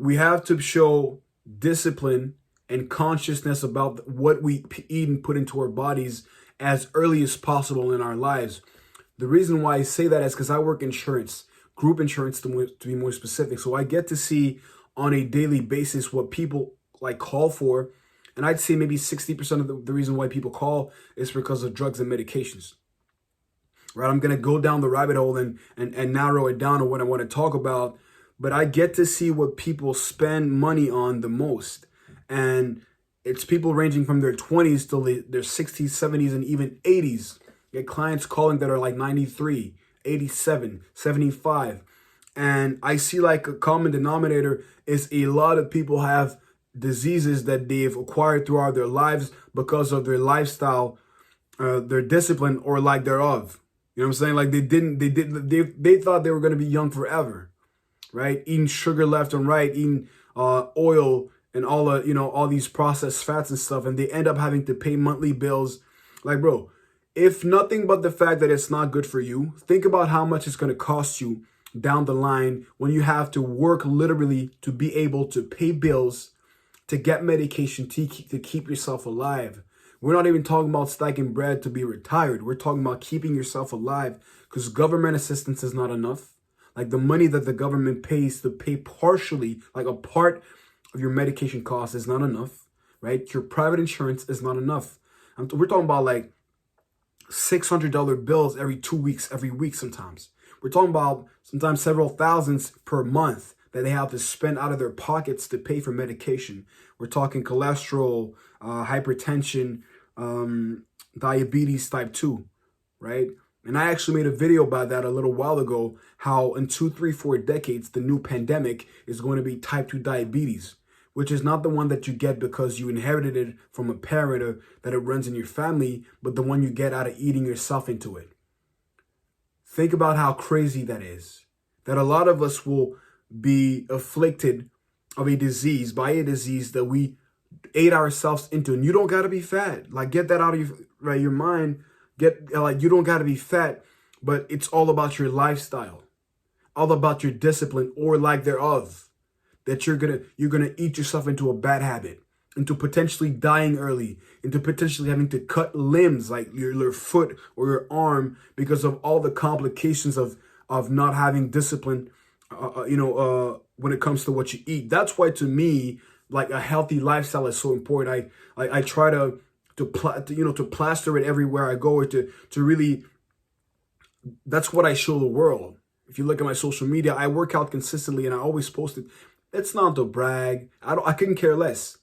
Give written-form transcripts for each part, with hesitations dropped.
we have to show discipline and consciousness about what we eat and put into our bodies as early as possible in our lives. The reason why I say that is because I work insurance, group insurance to be more specific. So I get to see on a daily basis what people like call for. And I'd say maybe 60% of the reason why people call is because of drugs and medications. Right? I'm going to go down the rabbit hole and narrow it down to what I want to talk about. But I get to see what people spend money on the most. And it's people ranging from their 20s till their 60s, 70s, and even 80s. Get clients calling that are like 93, 87, 75. And I see like a common denominator is a lot of people have diseases that they've acquired throughout their lives because of their lifestyle, their discipline, or lack thereof. You know what I'm saying? Like they thought they were going to be young forever, right? Eating sugar left and right, eating oil and all these processed fats and stuff, and they end up having to pay monthly bills. Like, bro, if nothing but the fact that it's not good for you, think about how much it's going to cost you down the line when you have to work literally to be able to pay bills, to get medication, to keep yourself alive. We're not even talking about stacking bread to be retired. We're talking about keeping yourself alive, because government assistance is not enough. Like the money that the government pays to pay partially, like a part of your medication cost is not enough, right? Your private insurance is not enough. We're talking about like $600 bills every 2 weeks, every week sometimes. We're talking about sometimes several thousands per month that they have to spend out of their pockets to pay for medication. We're talking cholesterol, hypertension, diabetes type 2, right? And I actually made a video about that a little while ago, how in 2, 3, 4 decades, the new pandemic is going to be type 2 diabetes, which is not the one that you get because you inherited it from a parent or that it runs in your family, but the one you get out of eating yourself into it. Think about how crazy that is, that a lot of us will be afflicted of a disease, by a disease that we ate ourselves into. And you don't got to be fat. Like, get that out of your mind. You don't got to be fat, but it's all about your lifestyle, all about your discipline or lack thereof, that you're gonna eat yourself into a bad habit, into potentially dying early, into potentially having to cut limbs like your foot or your arm because of all the complications of not having discipline, when it comes to what you eat. That's why, to me, like, a healthy lifestyle is so important. I try to plaster it everywhere I go, or to really, that's what I show the world. If you look at my social media, I work out consistently and I always post it. It's not to brag. I couldn't care less,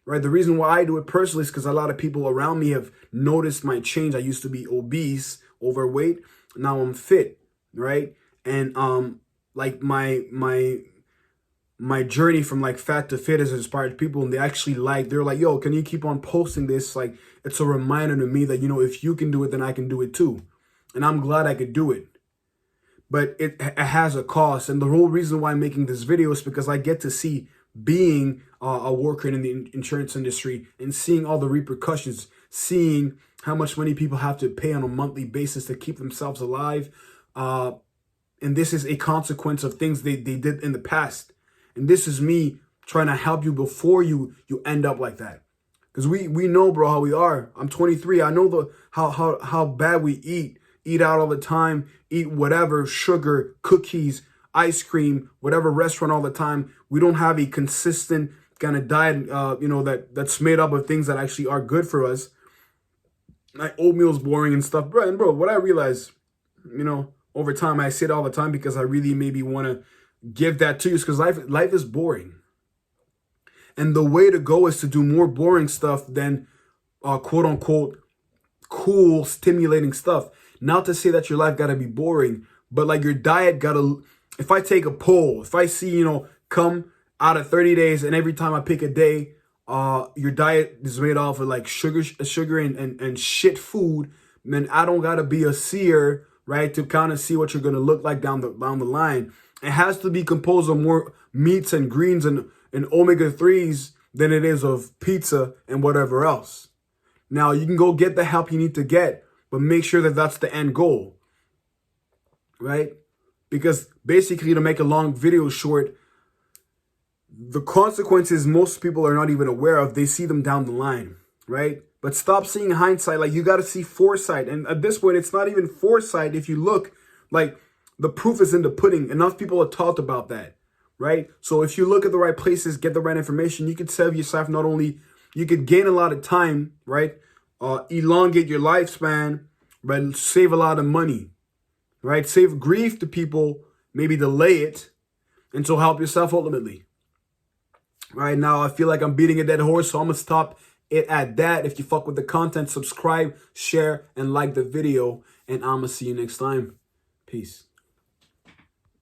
right? The reason why I do it personally is because a lot of people around me have noticed my change. I used to be obese, overweight. Now I'm fit, right? And like my journey from like fat to fit has inspired people, and they're like, yo, can you keep on posting this? Like, it's a reminder to me that, if you can do it, then I can do it too. And I'm glad I could do it. But it has a cost. And the whole reason why I'm making this video is because I get to see, being a worker in the insurance industry, and seeing all the repercussions, seeing how much money people have to pay on a monthly basis to keep themselves alive. And this is a consequence of things they did in the past. And this is me trying to help you before you end up like that. Because we know, bro, how we are. I'm 23. I know how bad we eat out all the time, eat whatever, sugar, cookies, ice cream, whatever, restaurant all the time. We don't have a consistent kind of diet, that's made up of things that actually are good for us. Like oatmeal's boring and stuff. Bro, what I realize, over time, I say it all the time because I really maybe want to give that to you, because life is boring. And the way to go is to do more boring stuff than quote unquote cool, stimulating stuff. Not to say that your life got to be boring, but like your diet got to, if I take a poll, if I see, come out of 30 days and every time I pick a day, your diet is made off of like sugar and shit food, then I don't got to be a seer, right, to kind of see what you're going to look like down the line. It has to be composed of more meats and greens and omega-3s than it is of pizza and whatever else. Now, you can go get the help you need to get, but make sure that that's the end goal, right? Because basically, to make a long video short, the consequences most people are not even aware of. They see them down the line, right? But stop seeing hindsight. Like, you got to see foresight. And at this point, it's not even foresight. If you look, like, the proof is in the pudding. Enough people have talked about that, right? So if you look at the right places, get the right information, you could save yourself not only, you could gain a lot of time, right? Elongate your lifespan, but save a lot of money, right? Save grief to people, maybe delay it, and so help yourself ultimately. Right now, I feel like I'm beating a dead horse, so I'm going to stop it at that. If you fuck with the content, subscribe, share, and like the video, and I'm going to see you next time. Peace.